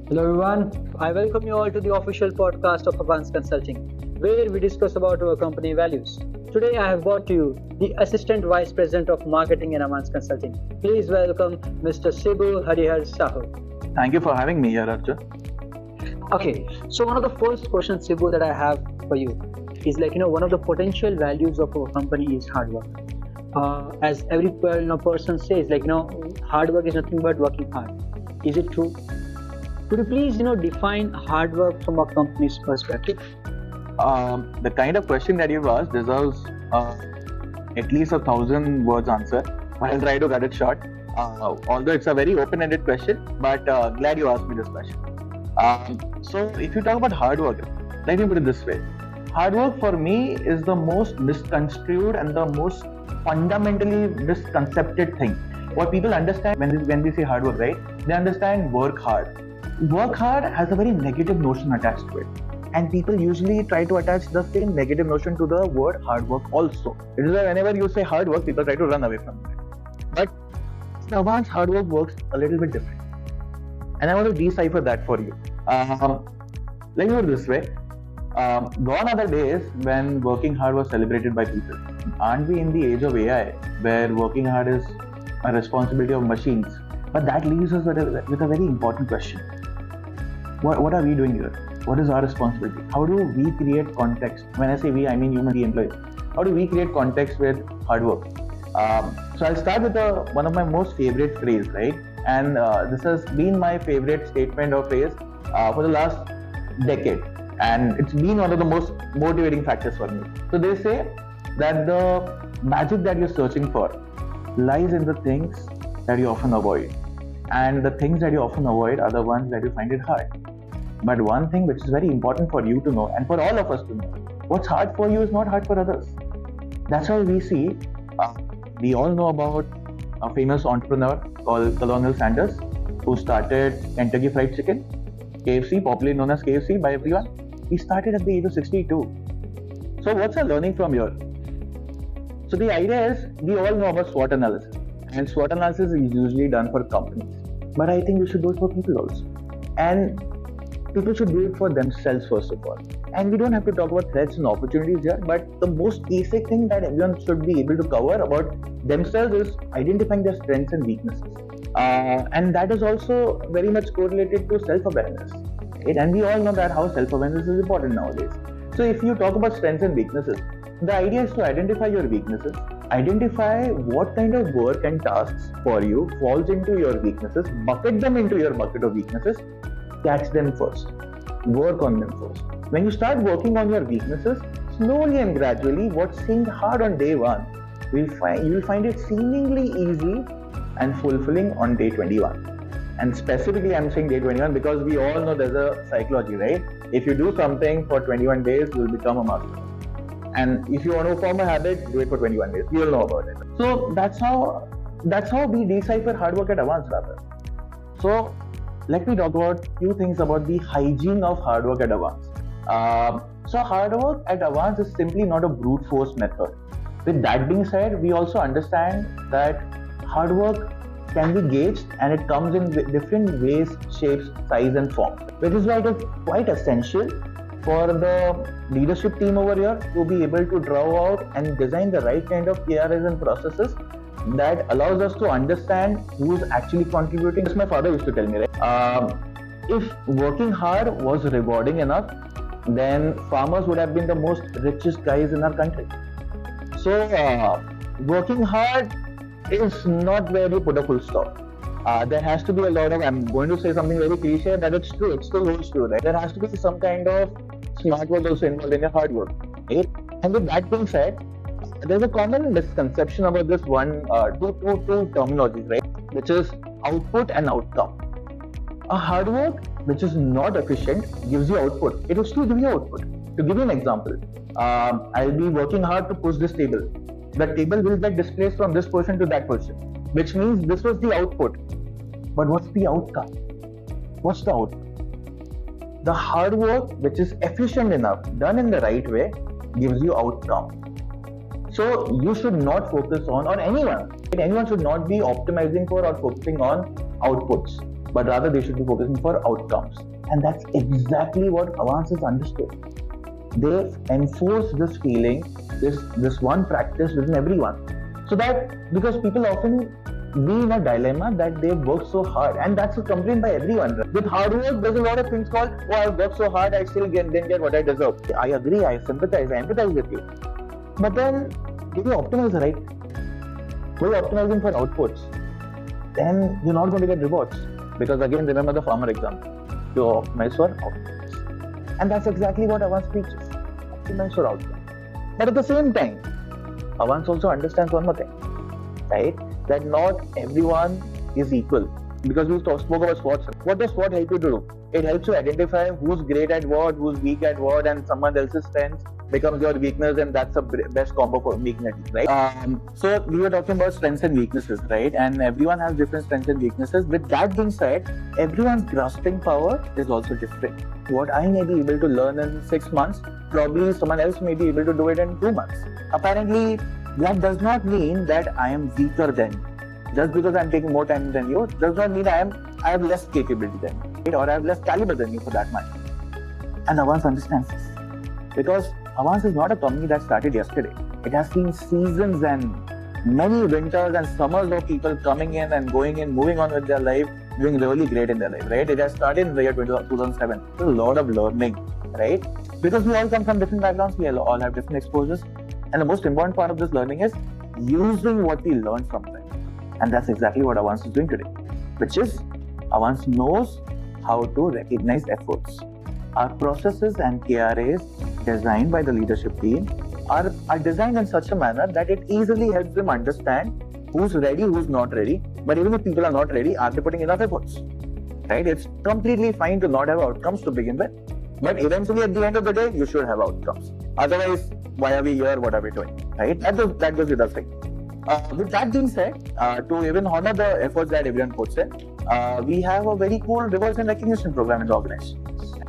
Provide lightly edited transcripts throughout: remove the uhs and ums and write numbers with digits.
Hello everyone, I welcome you all to the official podcast of Avance Consulting, where we discuss about our company values. Today I have brought to you the Assistant Vice President of Marketing in Avance Consulting. Please welcome Mr. Sibu Sahu. Thank you for having me here, Arjun. Okay, so one of the first questions, Sibu, that I have for you is one of the potential values of our company is hard work. As every person says, hard work is nothing but working hard. Is it true? Could you please, define hard work from a company's perspective? The kind of question that you've asked deserves at least 1,000 words answer. I'll try to cut it short. Although it's a very open-ended question, but glad you asked me this question. So if you talk about hard work, let me put it this way. Hard work for me is the most misconstrued and the most fundamentally misconcepted thing. What people understand when they say hard work, right? They understand work hard. Work hard has a very negative notion attached to it. And people usually try to attach the same negative notion to the word hard work also. It is why whenever you say hard work, people try to run away from it. But in Avance, hard work works a little bit different. And I want to decipher that for you. Let me put it this way. Gone are the days when working hard was celebrated by people. Aren't we in the age of AI, where working hard is a responsibility of machines? But that leaves us with a very important question. What are we doing here? What is our responsibility? How do we create context? When I say we, I mean human being employees. How do we create context with hard work? So I'll start with one of my most favorite phrases, right? And this has been my favorite statement or phrase for the last decade. And it's been one of the most motivating factors for me. So they say that the magic that you're searching for lies in the things that you often avoid. And the things that you often avoid are the ones that you find it hard. But one thing which is very important for you to know, and for all of us to know, what's hard for you is not hard for others. That's why we see, we all know about a famous entrepreneur called Colonel Sanders, who started Kentucky Fried Chicken, KFC, popularly known as KFC by everyone. He started at the age of 62. So what's our learning from here? So the idea is, we all know about SWOT analysis. And SWOT analysis is usually done for companies. But I think we should do it for people also. And people should do it for themselves first of all. And we don't have to talk about threats and opportunities here, but the most basic thing that everyone should be able to cover about themselves is identifying their strengths and weaknesses. And that is also very much correlated to self-awareness. Right? And we all know that how self-awareness is important nowadays. So if you talk about strengths and weaknesses, the idea is to identify your weaknesses, identify what kind of work and tasks for you falls into your weaknesses, bucket them into your bucket of weaknesses, catch them first, work on them first. When you start working on your weaknesses, slowly and gradually, what seemed hard on day one, you will find it seemingly easy and fulfilling on day 21. And specifically, I'm saying day 21 because we all know there's a psychology, right? If you do something for 21 days, you'll become a master. And if you want to form a habit, do it for 21 days. You'll know about it. So that's how we decipher hard work at Avance rather. So let me talk about a few things about the hygiene of hard work at Avance. So hard work at Avance is simply not a brute force method. With that being said, we also understand that hard work can be gauged and it comes in different ways, shapes, size and form. Which is why it is quite essential for the leadership team over here to be able to draw out and design the right kind of KRAs and processes that allows us to understand who is actually contributing. This my father used to tell me, right? If working hard was rewarding enough, then farmers would have been the most richest guys in our country. So working hard is not where you put a full stop. There has to be a lot of, I'm going to say something very cliche, that it's true, it still holds true, right? There has to be some kind of smart work also involved in your hard work, right? And with that being said, there's a common misconception about this two terminologies, right? Which is output and outcome. A hard work which is not efficient gives you output. It will still give you output. To give you an example, I'll be working hard to push this table. The table will get displaced from this person to that person, which means this was the output. But what's the outcome? What's the outcome? The hard work which is efficient enough, done in the right way, gives you outcome. So you should not focus on, or anyone should not be optimizing for or focusing on outputs. but rather they should be focusing for outcomes. And that's exactly what Avance has understood. They enforce this feeling, this one practice within everyone. So that, because people often be in a dilemma that they've worked so hard, and that's a complaint by everyone. With hard work, there's a lot of things called, oh, I've worked so hard, I still didn't get what I deserve. I agree, I sympathize, I empathize with you. But then, if you optimize right, while optimizing for outputs, then you're not going to get rewards. Because again, remember the farmer example. You optimize for outputs. And that's exactly what Avance teaches. Optimize for outcomes. But at the same time, Avance also understands one more thing, right? That not everyone is equal. Because we spoke about SWOT. What does SWOT help you to do? It helps you identify who's great at what, who's weak at what, and someone else's strength becomes your weakness, and that's the best combo for making it, right? So we were talking about strengths and weaknesses, right? And everyone has different strengths and weaknesses. With that being said, everyone's grasping power is also different. What I may be able to learn in 6 months, probably someone else may be able to do it in 2 months. Apparently, that does not mean that I am weaker than you. Just because I'm taking more time than you does not mean I have less capability than you, right? Or I have less caliber than you for that matter. And Avance understands this. Because Avance is not a company that started yesterday. It has seen seasons and many winters and summers of people coming in and going in, moving on with their life, doing really great in their life, right? It has started in the year 2007. There's a lot of learning, right? Because we all come from different backgrounds, we all have different exposures. And the most important part of this learning is using what we learned from them. And that's exactly what Avance is doing today, which is Avance knows how to recognize efforts. Our processes and KRAs designed by the leadership team are designed in such a manner that it easily helps them understand who's ready, who's not ready. But even if people are not ready, are they putting enough efforts? Right? It's completely fine to not have outcomes to begin with. But eventually, at the end of the day, you should have outcomes. Otherwise, why are we here? What are we doing? Right? That goes without saying. With that being said, to even honor the efforts that everyone puts in, we have a very cool rewards and recognition program in the organization.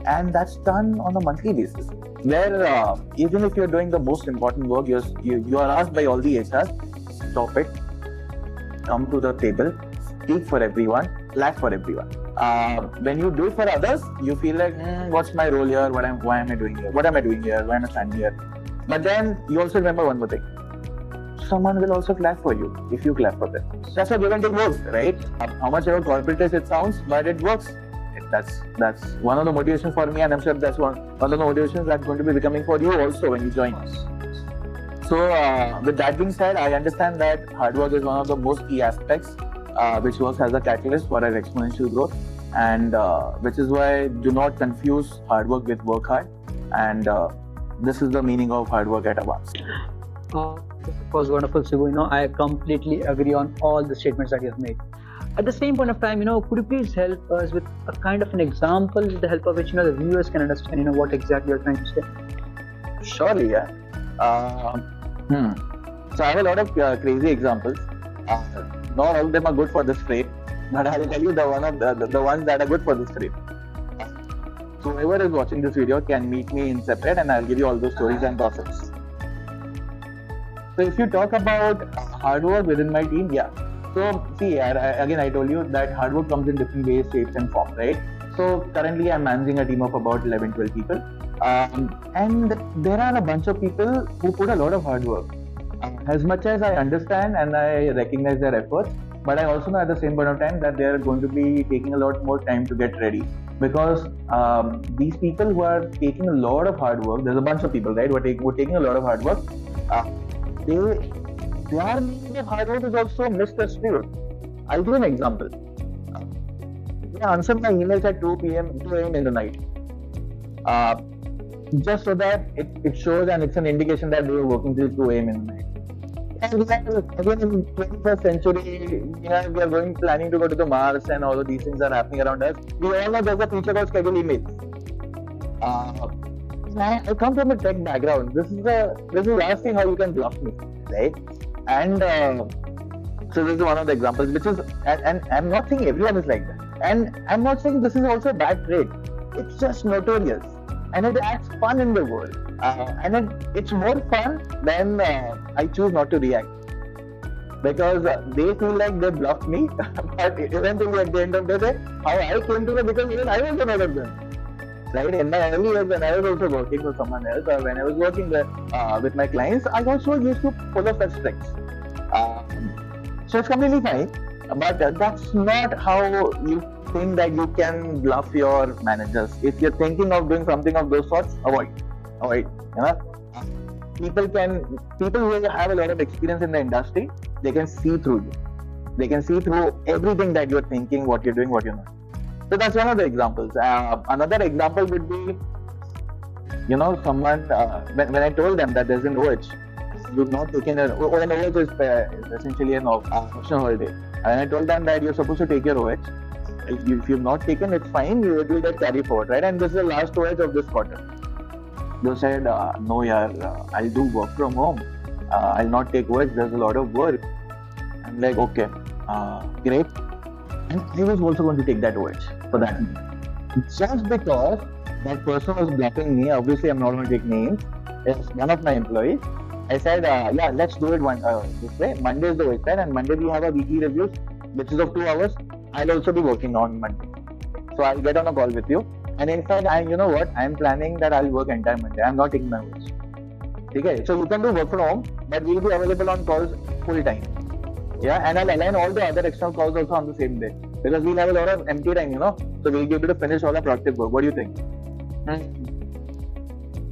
And that's done on a monthly basis, where even if you're doing the most important work, you are asked by all the HRs, stop it, come to the table, speak for everyone, clap for everyone. When you do it for others, you feel like, what's my role here? Why am I doing here? What am I doing here? Why am I standing here? But then you also remember one more thing. Someone will also clap for you if you clap for them. That's how give and take works, right? How much ever corporate it sounds, but it works. That's one of the motivations for me, and I'm sure that's one of the motivations that's going to be becoming for you also when you join us. So with that being said, I understand that hard work is one of the most key aspects which works as a catalyst for our exponential growth, and which is why do not confuse hard work with work hard, and this is the meaning of hard work at Avance. It was wonderful, Sibu. I completely agree on all the statements that you have made. At the same point of time, could you please help us with a kind of an example with the help of which, the viewers can understand, what exactly you're trying to say? Surely, yeah. So I have a lot of crazy examples. Not all of them are good for this frame, but I will tell you the ones that are good for this frame. So whoever is watching this video can meet me in separate, and I'll give you all those stories and gossips. So if you talk about hard work within my team, yeah. So see, again, I told you that hard work comes in different ways, shapes and forms, right? So currently I'm managing a team of about 11-12 people. And there are a bunch of people who put a lot of hard work. As much as I understand and I recognize their efforts, but I also know at the same point of time that they are going to be taking a lot more time to get ready. Because these people who are taking a lot of hard work, there's a bunch of people, right, who are taking a lot of hard work, their meaning of hard work is also misconstrued. I'll give an example. They answer my emails at 2 a.m. in the night. Just so that it shows and it's an indication that they were working till 2 a.m. in the night. And again in 21st century, we are planning to go to the Mars, and all of these things are happening around us. We all know there's a feature called scheduled emails. I come from a tech background. This is the last thing how you can bluff me, right? And so this is one of the examples, which is, and I'm not saying everyone is like that, and I'm not saying this is also a bad trait. It's just notorious, and it adds fun in the world, and it's more fun than I choose not to react. because they feel like they bluffed me, but eventually at the end of the day, how I came to know, because even I was another them. Right, in my early years when I was also working for someone else, or when I was working with my clients, I also used to follow such tricks. So it's completely fine, but that's not how you think that you can bluff your managers. If you're thinking of doing something of those sorts, avoid. You know, people who have a lot of experience in the industry, they can see through you. They can see through everything that you're thinking, what you're doing, what you're not. So that's one of the examples. Another example would be, someone, when I told them that there's an OH, you've not taken an OH is essentially an optional holiday. And I told them that you're supposed to take your OH. If you've not taken, it's fine, you will get carry forward, right? And this is the last OH of this quarter. They said, no, yaar, I'll do work from home. I'll not take OH, there's a lot of work. I'm like, okay, great. And I was also going to take that OH for that. Just because that person was bluffing me, obviously I'm not going to take names, it's one of my employees. I said, yeah, let's do it this way. Monday is the OH, right? And Monday we have a weekly reviews, which is of 2 hours. I'll also be working on Monday. So I'll get on a call with you. And in fact, I'm planning that I'll work entire Monday. I'm not taking my OH. Okay? So you can do work from home, but we'll be available on calls full time. Yeah, and I'll align all the other external calls also on the same day, because we'll have a lot of empty time, so we'll be able to finish all the productive work. What do you think?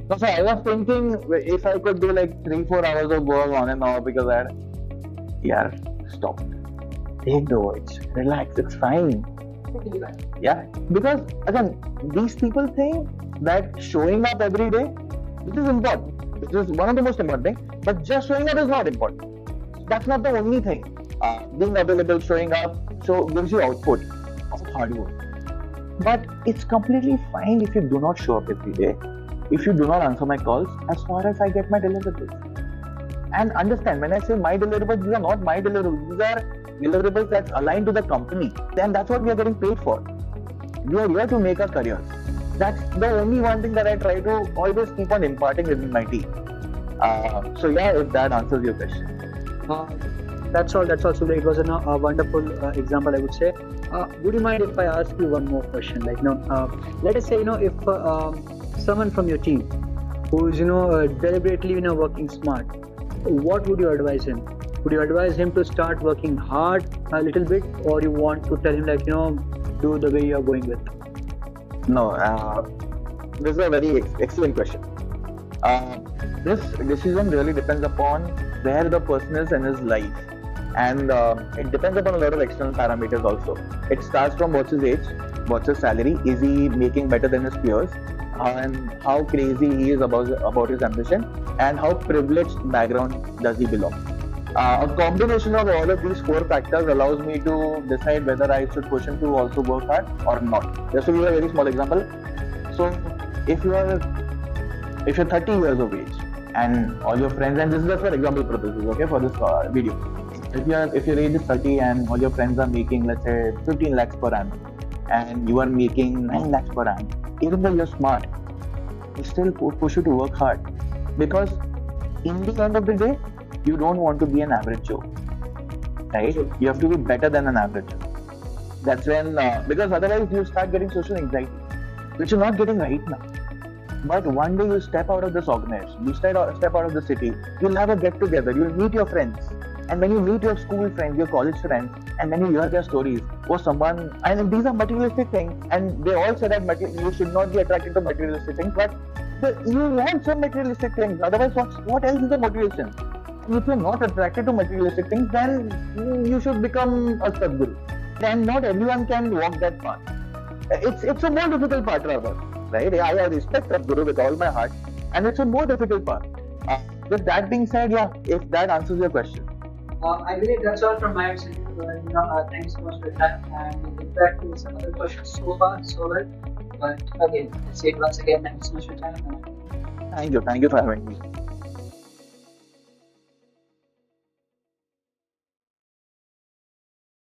So I was thinking if I could do like 3-4 hours of work on and off, because stop. Take the voice. Relax, it's fine. Yeah, because again, these people think that showing up every day, this is important. This is one of the most important things, but just showing up is not important. That's not the only thing. Being available, showing up, gives you output of hard work. But it's completely fine if you do not show up every day, if you do not answer my calls, as far as I get my deliverables. And understand, when I say my deliverables, these are not my deliverables. These are deliverables that's aligned to the company. And that's what we are getting paid for. We are here to make a career. That's the only one thing that I try to always keep on imparting within my team. So yeah, if that answers your question. That's all. So it was a wonderful example, I would say. Would you mind if I ask you one more question? Let us say, if someone from your team who is, deliberately, working smart, what would you advise him? Would you advise him to start working hard a little bit, or you want to tell him do the way you are going with? No, this is a very excellent question. This decision really depends upon where the person is in his life, and it depends upon a lot of external parameters also. It starts from what's his age, what's his salary, is he making better than his peers, and how crazy he is about his ambition, and how privileged background does he belong. A combination of all of these 4 factors allows me to decide whether I should push him to also work hard or not. Just to give a very small example, so if you're 30 years of age and all your friends, and this is just for example purposes, okay, for this video. If your age is 30 and all your friends are making, let's say, 15 lakhs per annum, and you are making 9 lakhs per annum, even though you're smart, we still push you to work hard, because in the end of the day, you don't want to be an average Joe, right? You have to be better than an average Joe. That's when, because otherwise you start getting social anxiety, which you're not getting right now. But one day you step out of this organization, you step out of the city, you'll have a get together, you'll meet your friends. And when you meet your school friends, your college friends, and when you hear their stories, or someone, and these are materialistic things, and they all say that you should not be attracted to materialistic things, but you want some materialistic things, otherwise what else is the motivation? And if you're not attracted to materialistic things, then you should become a Sadguru. And not everyone can walk that path. It's a more difficult path rather, right? I respect Sadguru with all my heart, and it's a more difficult path. With that being said, yeah, if that answers your question. I believe that's all from my side. Thank you so much for your time, and we'll get back to some other questions so far, so well. But again, let's say it once again, thank you so much for your time. Thank you for having me.